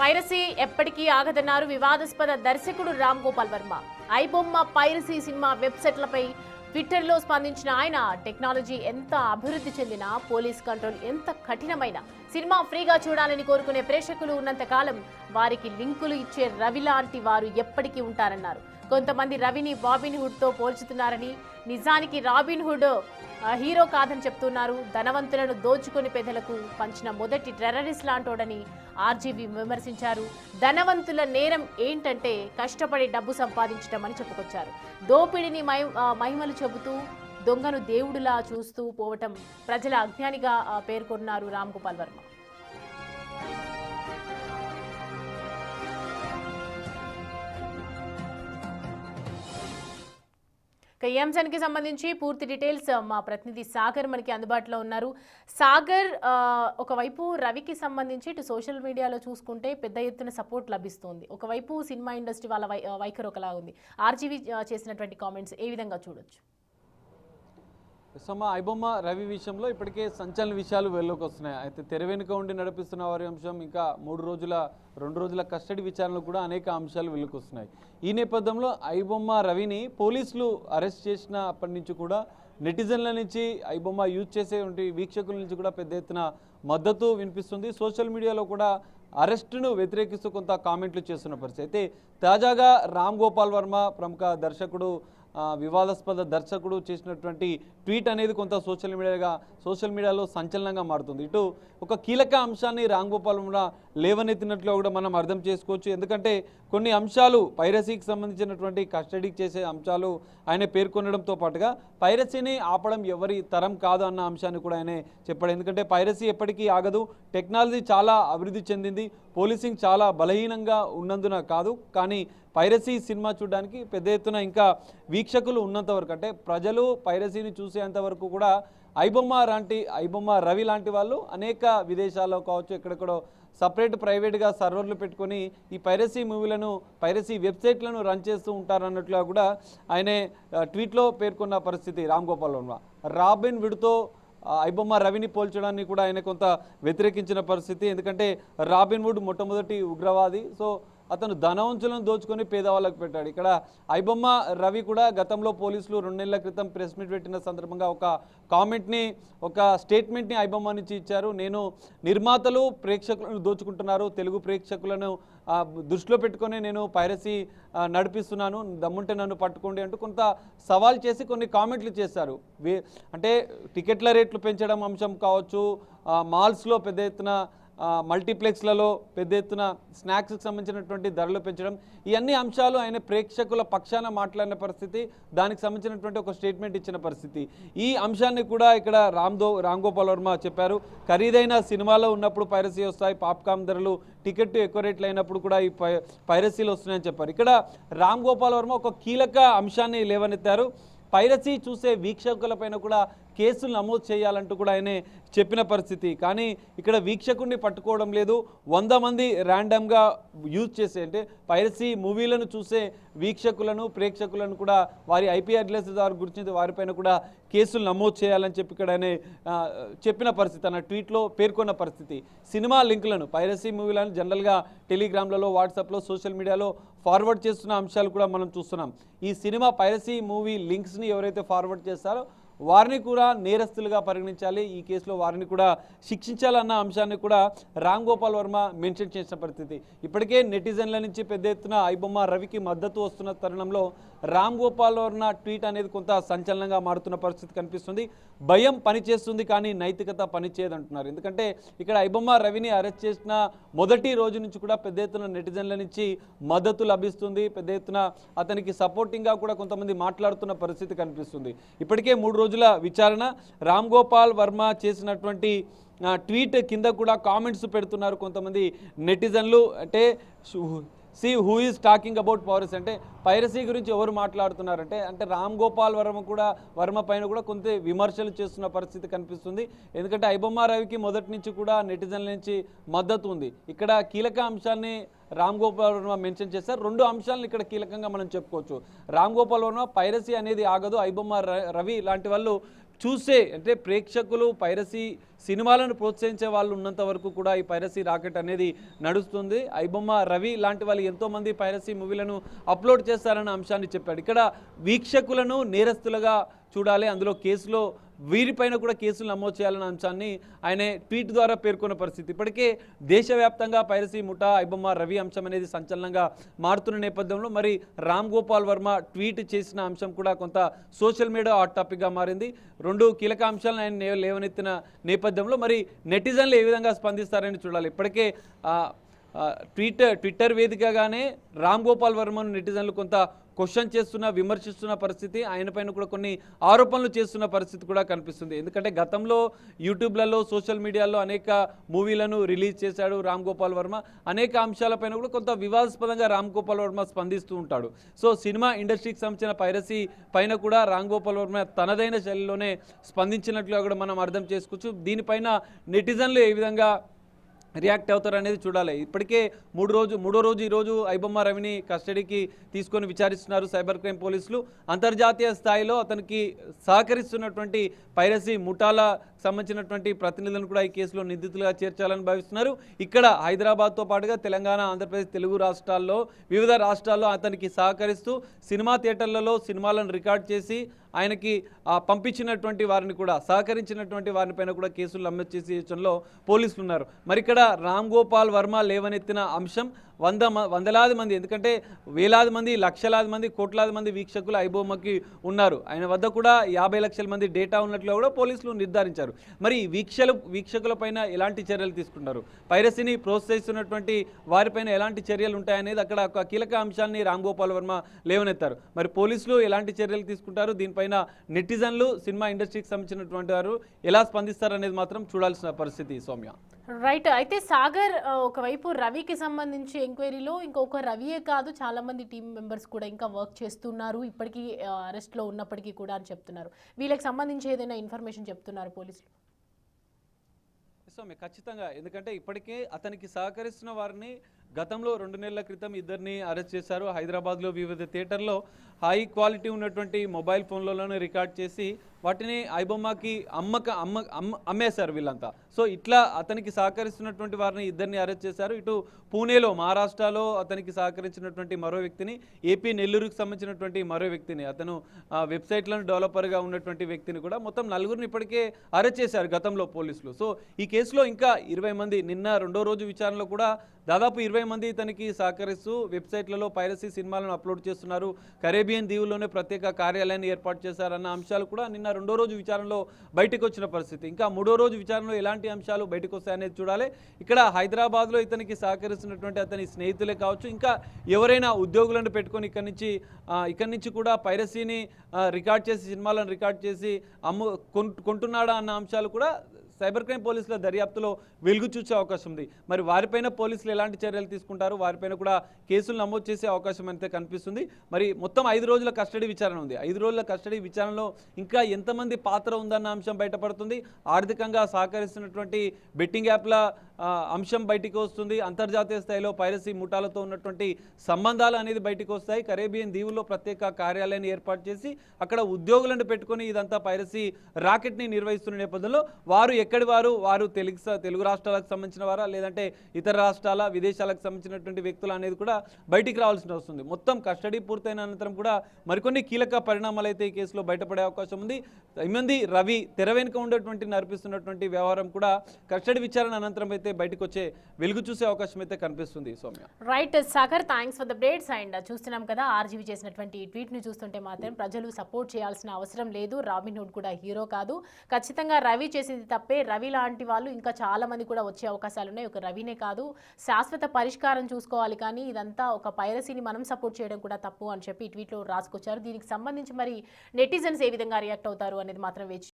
Piracy ఎప్పటికీ ఆగదన్నారు వివాదాస్పద దర్శకుడు రామ్ గోపాల్ వర్మ. ఐబొమ్మ పైరసీ సినిమా వెబ్సైట్లపై ట్విట్టర్లో స్పందించిన ఆయన, టెక్నాలజీ ఎంత అభివృద్ధి చెందినా, పోలీస్ కంట్రోల్ ఎంత కఠినమైన, సినిమా ఫ్రీగా చూడాలని కోరుకునే ప్రేక్షకులు ఉన్నంత కాలం వారికి లింకులు ఇచ్చే రవి లాంటి వారు ఎప్పటికీ ఉంటారన్నారు. కొంతమంది రవిని రాబిన్ హుడ్ తో పోల్చుతున్నారని, నిజానికి రాబిన్ హుడ్ హీరో కాదని చెప్తున్నారు. ధనవంతులను దోచుకొని పేదలకు పంచిన మొదటి టెర్రరిస్ట్ లాంటోడని ఆర్జీవీ విమర్శించారు. ధనవంతుల నేరం ఏంటంటే కష్టపడి డబ్బు సంపాదించడం అని చెప్పుకొచ్చారు. దోపిడిని మహిమలు చెబుతూ దొంగను దేవుడిలా చూస్తూ పోవటం ప్రజల అజ్ఞానిగా పేర్కొన్నారు రామ్ గోపాల్ వర్మ. ఈ అంశానికి సంబంధించి పూర్తి డీటెయిల్స్ మా ప్రతినిధి సాగర్ మనకి అందుబాటులో ఉన్నారు. సాగర్, ఒకవైపు రవికి సంబంధించి ఇటు సోషల్ మీడియాలో చూసుకుంటే పెద్ద ఎత్తున సపోర్ట్ లభిస్తుంది, ఒకవైపు సినిమా ఇండస్ట్రీ వాళ్ళ వైఖరి ఒకలా ఉంది. ఆర్జీవీ చేసినటువంటి కామెంట్స్ ఏ విధంగా చూడొచ్చు? ఐబొమ్మ రవి విషయంలో ఇప్పటికే సంచలన విషయాలు వెలుగులోకి వస్తున్నాయి. అయితే తెర వెనుక ఉండి నడిపిస్తున్న వారి అంశం, ఇంకా 2 రోజుల కస్టడీ విచారణలో కూడా అనేక అంశాలు వెలుగులోకి వస్తున్నాయి. ఈ నేపథ్యంలో ఐబొమ్మ రవిని పోలీసులు అరెస్ట్ చేసినప్పటి నుంచి కూడా నెటిజన్ల నుంచి ఐబొమ్మ యూజ్ చేసేటువంటి వీక్షకుల నుంచి కూడా పెద్ద ఎత్తున మద్దతు వినిపిస్తుంది. సోషల్ మీడియాలో కూడా అరెస్టును వ్యతిరేకిస్తూ కొంత కామెంట్లు చేస్తున్న పరిస్థితి. అయితే తాజాగా రామ్ గోపాల్ వర్మ, ప్రముఖ దర్శకుడు, వివాదాస్పద దర్శకుడు చేసినటువంటి ట్వీట్ అనేది కొంత సోషల్ మీడియాలో సంచలనంగా మారుతుంది. ఇటు ఒక కీలక అంశాన్ని రామ్ గోపాల్ వర్మ లేవనెత్తినట్లు కూడా మనం అర్థం చేసుకోవచ్చు. ఎందుకంటే కొన్ని అంశాలు పైరసీకి సంబంధించినటువంటి కస్టడీకి చేసే అంశాలు ఆయన పేర్కొనడంతో పాటుగా పైరసీని ఆపడం ఎవరి తరం కాదు అన్న అంశాన్ని కూడా ఆయన చెప్పాడు. ఎందుకంటే పైరసీ ఎప్పటికీ ఆగదు, టెక్నాలజీ చాలా అభివృద్ధి చెందింది, పోలీసింగ్ చాలా బలహీనంగా ఉన్నందున కాదు, కానీ పైరసీ సినిమా చూడడానికి పెద్ద ఎత్తున ఇంకా వీక్షకులు ఉన్నంత వరకు, అంటే ప్రజలు పైరసీని చూసేంత వరకు కూడా ఐబొమ్మ రవి లాంటి వాళ్ళు అనేక విదేశాల్లో కావచ్చు, ఎక్కడెక్కడో సపరేట్ ప్రైవేట్గా సర్వర్లు పెట్టుకొని ఈ పైరసీ వెబ్సైట్లను రన్ చేస్తూ ఉంటారన్నట్లుగా కూడా ఆయన ట్వీట్లో పేర్కొన్న పరిస్థితి. రామ్ గోపాల్ వర్మ రాబిన్ హుడ్తో ఐబొమ్మ రవిని పోల్చడాన్ని కూడా ఆయన కొంత వ్యతిరేకించిన పరిస్థితి. ఎందుకంటే రాబిన్ హుడ్ మొట్టమొదటి ఉగ్రవాది, సో అతను ధనవంతులను దోచుకొని పేదవాళ్ళకు పెట్టాడు. ఇక్కడ ఐబొమ్మ రవి కూడా గతంలో పోలీసులు 2 నెలల క్రితం ప్రెస్ మీట్ పెట్టిన సందర్భంగా ఒక స్టేట్మెంట్ని ఐబొమ్మ నుంచి ఇచ్చారు. నేను నిర్మాతలు ప్రేక్షకులను దోచుకుంటున్నారు, తెలుగు ప్రేక్షకులను దృష్టిలో పెట్టుకొని నేను పైరసీ నడిపిస్తున్నాను, దమ్ముంటే నన్ను పట్టుకోండి అంటూ కొంత సవాల్ చేసి కొన్ని కామెంట్లు చేశారు. అంటే టికెట్ల రేట్లు పెంచడం అంశం కావచ్చు, మాల్స్లో పెద్ద ఎత్తున మల్టీప్లెక్స్లలో పెద్ద ఎత్తున స్నాక్స్కి సంబంధించినటువంటి ధరలు పెంచడం, ఈ అన్ని అంశాలు ఆయన ప్రేక్షకుల పక్షాన మాట్లాడిన పరిస్థితి, దానికి సంబంధించినటువంటి ఒక స్టేట్మెంట్ ఇచ్చిన పరిస్థితి. ఈ అంశాన్ని కూడా ఇక్కడ రామ్ గోపాల్ వర్మ చెప్పారు. ఖరీదైన సినిమాలో ఉన్నప్పుడు పైరసీ వస్తాయి, పాప్కార్న్ ధరలు, టికెట్ ఎక్కువ రేట్లు అయినప్పుడు కూడా ఈ పైరసీలు వస్తున్నాయని చెప్పారు. ఇక్కడ రామ్ గోపాల్ వర్మ ఒక కీలక అంశాన్ని లేవనెత్తారు. పైరసీ చూసే వీక్షకులపైన కూడా కేసులు నమోదు చేయాలంటూ కూడా ఆయన చెప్పిన పరిస్థితి. కానీ ఇక్కడ వీక్షకుడిని పట్టుకోవడం లేదు, 100 మంది ర్యాండమ్గా యూజ్ చేసే, అంటే పైరసీ మూవీలను చూసే ప్రేక్షకులను కూడా వారి IP అడ్రస్ ద్వారా గుర్తించి వారిపైన కూడా కేసులు నమోదు చేయాలని చెప్పి ఇక్కడ ఆయన చెప్పిన పరిస్థితి, తన ట్వీట్లో పేర్కొన్న పరిస్థితి. సినిమా లింకులను, పైరసీ మూవీలను జనరల్గా టెలిగ్రామ్లలో, వాట్సాప్లో, సోషల్ మీడియాలో ఫార్వర్డ్ చేస్తున్న అంశాలు కూడా మనం చూస్తున్నాం. ఈ సినిమా పైరసీ మూవీ లింక్స్ని ఎవరైతే ఫార్వర్డ్ చేస్తారో వారిని కూడా నేరస్తులుగా పరిగణించాలి, ఈ కేసులో వారిని కూడా శిక్షించాలన్న అంశాన్ని కూడా రామ్ గోపాల్ వర్మ మెన్షన్ చేసిన పరిస్థితి. ఇప్పటికే నెటిజన్ల నుంచి పెద్ద ఎత్తున ఐబొమ్మ రవికి మద్దతు వస్తున్న తరుణంలో రామ్ గోపాల్ వర్మ ట్వీట్ అనేది కొంత సంచలనంగా మారుతున్న పరిస్థితి కనిపిస్తుంది. భయం పనిచేస్తుంది కానీ నైతికత పనిచేయదంటున్నారు. ఎందుకంటే ఇక్కడ ఐబొమ్మ రవిని అరెస్ట్ చేసిన మొదటి రోజు నుంచి కూడా పెద్ద ఎత్తున నెటిజన్ల నుంచి మద్దతు లభిస్తుంది, పెద్ద ఎత్తున అతనికి సపోర్టింగ్గా కూడా కొంతమంది మాట్లాడుతున్న పరిస్థితి కనిపిస్తుంది. ఇప్పటికే 3 రోజుల విచారణ, రామ్ గోపాల్ వర్మ చేసినటువంటి ట్వీట్ కింద కూడా కామెంట్స్ పెడుతున్నారు కొంతమంది నెటిజన్లు. అంటే who is talking about piracy, అంటే పైరసీ గురించి ఎవరు మాట్లాడుతున్నారంటే రామ్ గోపాల్ వర్మ పైన కూడా కొంత విమర్శలు చేస్తున్న పరిస్థితి కనిపిస్తుంది. ఎందుకంటే ఐబొమ్మ రవికి మొదటి నుంచి కూడా నెటిజన్ల నుంచి మద్దతు ఉంది. ఇక్కడ కీలక అంశాన్ని రామ్ గోపాల్ వర్మ మెన్షన్ చేశారు. 2 అంశాలను ఇక్కడ కీలకంగా మనం చెప్పుకోవచ్చు. రామ్ గోపాల్ వర్మ పైరసీ అనేది ఆగదు, ఐబొమ్మ రవి లాంటి వాళ్ళు చూసే, అంటే ప్రేక్షకులు పైరసీ సినిమాలను ప్రోత్సహించే వాళ్ళు ఉన్నంత వరకు కూడా ఈ పైరసీ రాకెట్ అనేది నడుస్తుంది. ఐబొమ్మ రవి లాంటి వాళ్ళు ఎంతోమంది పైరసీ మూవీలను అప్లోడ్ చేస్తారన్న అంశాన్ని చెప్పాడు. ఇక్కడ వీక్షకులను నేరస్తులుగా చూడాలి, అందులో కేసులో వీరిపైన కూడా కేసులు నమోదు చేయాలన్న అంశాన్ని ఆయన ట్వీట్ ద్వారా పేర్కొన్న పరిస్థితి. ఇప్పటికే దేశవ్యాప్తంగా పైరసీ ముఠా ఐబొమ్మ రవి అంశం అనేది సంచలనంగా మారుతున్న నేపథ్యంలో మరి రామ్ గోపాల్ వర్మ ట్వీట్ చేసిన అంశం కూడా కొంత సోషల్ మీడియా హాట్ టాపిక్గా మారింది. రెండు కీలక అంశాలను ఆయన లేవనెత్తిన నేపథ్యంలో మరి నెటిజన్లు ఏ విధంగా స్పందిస్తారని చూడాలి. ఇప్పటికే ట్విట్టర్ వేదికగానే రామ్ గోపాల్ వర్మను నెటిజన్లు కొంత క్వశ్చన్ చేస్తున్న, విమర్శిస్తున్న పరిస్థితి, ఆయన పైన కూడా కొన్ని ఆరోపణలు చేస్తున్న పరిస్థితి కూడా కనిపిస్తుంది. ఎందుకంటే గతంలో యూట్యూబ్లలో సోషల్ మీడియాలో అనేక మూవీలను రిలీజ్ చేశాడు రామ్ గోపాల్ వర్మ. అనేక అంశాలపైన కూడా కొంత వివాదాస్పదంగా రామ్ గోపాల్ వర్మ స్పందిస్తూ ఉంటాడు. సో సినిమా ఇండస్ట్రీకి సంబంధించిన పైరసీ పైన కూడా రామ్ గోపాల్ వర్మ తనదైన శైలిలోనే స్పందించినట్లుగా కూడా మనం అర్థం చేసుకోవచ్చు. దీనిపైన నెటిజన్లు ఏ విధంగా రియాక్ట్ అవుతారు అనేది చూడాలి. ఇప్పటికే మూడో రోజు ఈరోజు ఐబొమ్మ రవిని కస్టడీకి తీసుకొని విచారిస్తున్నారు సైబర్ క్రైమ్ పోలీసులు. అంతర్జాతీయ స్థాయిలో అతనికి సహకరిస్తున్నటువంటి పైరసీ ముఠాల సంబంధించినటువంటి ప్రతినిధులను కూడా ఈ కేసులో నిందితులుగా చేర్చాలని భావిస్తున్నారు. ఇక్కడ హైదరాబాద్తో పాటుగా తెలంగాణ, ఆంధ్రప్రదేశ్, తెలుగు రాష్ట్రాల్లో వివిధ రాష్ట్రాల్లో అతనికి సహకరిస్తూ సినిమా థియేటర్లలో సినిమాలను రికార్డ్ చేసి ఆయనకి పంపించినటువంటి వారిని కూడా, సహకరించినటువంటి వారిని పైన కూడా కేసులు నమోదు చేసే విషయంలో పోలీసులు ఉన్నారు. మరి ఇక్కడ రామ్ గోపాల్ వర్మ లేవనెత్తిన అంశం వందలాది మంది, ఎందుకంటే వేలాది మంది, లక్షలాది మంది, కోట్లాది మంది వీక్షకులు ఐబొమ్మకి ఉన్నారు. ఆయన వద్ద కూడా 50 లక్షల మంది డేటా ఉన్నట్లు కూడా పోలీసులు నిర్ధారించారు. మరి వీక్షకుల పైన ఎలాంటి చర్యలు తీసుకున్నారు, పైరసీని ప్రోత్సహిస్తున్నటువంటి వారిపైన ఎలాంటి చర్యలు ఉంటాయనేది అక్కడ ఒక కీలక అంశాన్ని రామ్ గోపాల్ వర్మ లేవనెత్తారు. మరి పోలీసులు ఎలాంటి చర్యలు తీసుకుంటారు, దీనిపైన నెటిజన్లు, సినిమా ఇండస్ట్రీకి సంబంధించినటువంటి వారు ఎలా స్పందిస్తారనేది మాత్రం చూడాల్సిన పరిస్థితి. సౌమ్య, రైట్. అయితే సాగర్, ఒకవైపు రవికి సంబంధించి ఎంక్వైరీలో ఇంకొక రవియే కాదు, చాలా మంది టీం మెంబర్స్ కూడా ఇంకా వర్క్ చేస్తున్నారు ఇప్పటికీ అరెస్ట్లో ఉన్నప్పటికీ కూడా అని చెప్తున్నారు. వీళ్ళకి సంబంధించి ఏదైనా ఇన్ఫర్మేషన్ చెప్తున్నారు పోలీసులు? ఖచ్చితంగా, ఎందుకంటే ఇప్పటికే అతనికి సహకరిస్తున్న వారిని గతంలో 2 నెలల క్రితం ఇద్దరిని అరెస్ట్ చేశారు. హైదరాబాద్లో వివిధ థియేటర్లో హై క్వాలిటీ ఉన్నటువంటి మొబైల్ ఫోన్లలోనే రికార్డ్ చేసి వాటిని ఐబొమ్మకి అమ్మేశారు వీళ్ళంతా. సో ఇట్లా అతనికి సహకరిస్తున్నటువంటి వారిని ఇద్దరిని అరెస్ట్ చేశారు. ఇటు పూణేలో, మహారాష్ట్రలో అతనికి సహకరించినటువంటి మరో వ్యక్తిని, ఏపీ నెల్లూరుకు సంబంధించినటువంటి మరో వ్యక్తిని, అతను వెబ్సైట్లను డెవలపర్గా ఉన్నటువంటి వ్యక్తిని కూడా మొత్తం 4గురిని ఇప్పటికే అరెస్ట్ చేశారు గతంలో పోలీసులు. సో ఈ కేసులో ఇంకా 20 మంది, నిన్న 2వ రోజు విచారణలో కూడా దాదాపు 20 మంది ఇతనికి సహకరిస్తూ వెబ్సైట్లలో పైరసీ సినిమాలను అప్లోడ్ చేస్తున్నారు, కరేబియన్ దీవుల్లోనే ప్రత్యేక కార్యాలయాన్ని ఏర్పాటు చేశారన్న అంశాలు కూడా నిన్న 2వ రోజు విచారణలో బయటకు వచ్చిన పరిస్థితి. ఇంకా 3వ రోజు విచారణలో ఎలాంటి అంశాలు బయటకు వస్తాయనేది చూడాలి. ఇక్కడ హైదరాబాద్లో ఇతనికి సహకరిస్తున్నటువంటి అతని స్నేహితులే కావచ్చు, ఇంకా ఎవరైనా ఉద్యోగులను పెట్టుకొని ఇక్కడి నుంచి కూడా పైరసీని రికార్డ్ చేసి, సినిమాలను రికార్డ్ చేసి కొంటున్నాడా అన్న అంశాలు కూడా సైబర్ క్రైమ్ పోలీసుల దర్యాప్తులో వెలుగు చూసే అవకాశం ఉంది. మరి వారిపైన పోలీసులు ఎలాంటి చర్యలు తీసుకుంటారు, వారిపైన కూడా కేసులు నమోదు చేసే అవకాశం అయితే కనిపిస్తుంది. మరి మొత్తం 5 రోజుల కస్టడీ విచారణ ఉంది. 5 రోజుల కస్టడీ విచారణలో ఇంకా ఎంతమంది పాత్ర ఉందన్న అంశం బయటపడుతుంది. ఆర్థికంగా సహకరిస్తున్నటువంటి బెట్టింగ్ యాప్ల అంశం బయటికి వస్తుంది. అంతర్జాతీయ స్థాయిలో పైరసీ ముఠాలతో ఉన్నటువంటి సంబంధాలు అనేది బయటికి వస్తాయి. కరేబియన్ దీవుల్లో ప్రత్యేక కార్యాలయాన్ని ఏర్పాటు చేసి అక్కడ ఉద్యోగులను పెట్టుకొని ఇదంతా పైరసీ రాకెట్ని నిర్వహిస్తున్న నేపథ్యంలో వారు తెలుగు రాష్ట్రాలకు సంబంధించిన వారా, లేదంటే ఇతర రాష్ట్రాల, విదేశాలకు సంబంధించినటువంటి వ్యక్తులు అనేది కూడా బయటికి రావాల్సి వస్తుంది. మొత్తం కస్టడీ పూర్తయిన అనంతరం కూడా మరికొన్ని కీలక పరిణామాలు అయితే ఈ కేసులో బయటపడే అవకాశం ఉంది. ఇమంది రవి తెర వెనుక ఉండేటువంటి నడిపిస్తున్నటువంటి వ్యవహారం కూడా కస్టడీ విచారణ అనంతరం అయితే బయటకు వచ్చే వెలుగు చూసే అవకాశం అయితే కనిపిస్తుంది. Soumya, right. Sagar, thanks for the updates. And చూస్తున్నాం కదా, ఆర్జీవి చేసినటువంటి ఈ ట్వీట్ని చూస్తుంటే మాత్రం ప్రజలు సపోర్ట్ చేయాల్సిన అవసరం లేదు. రాబిన్హుడ్ కూడా హీరో కాదు. ఖచ్చితంగా రవి చేసేది తప్పే. రవి లాంటి వాళ్ళు ఇంకా చాలా మంది కూడా వచ్చే అవకాశాలు ఉన్నాయి. ఒక రవినే కాదు, శాశ్వత పరిష్కారం చూసుకోవాలి. కానీ ఇదంతా ఒక పైరసీని మనం సపోర్ట్ చేయడం కూడా తప్పు అని చెప్పి ఈ ట్వీట్లో రాసుకొచ్చారు. దీనికి సంబంధించి మరి నెటిజన్స్ ఏ విధంగా రియాక్ట్ అవుతారు అనేది మాత్రం వేచి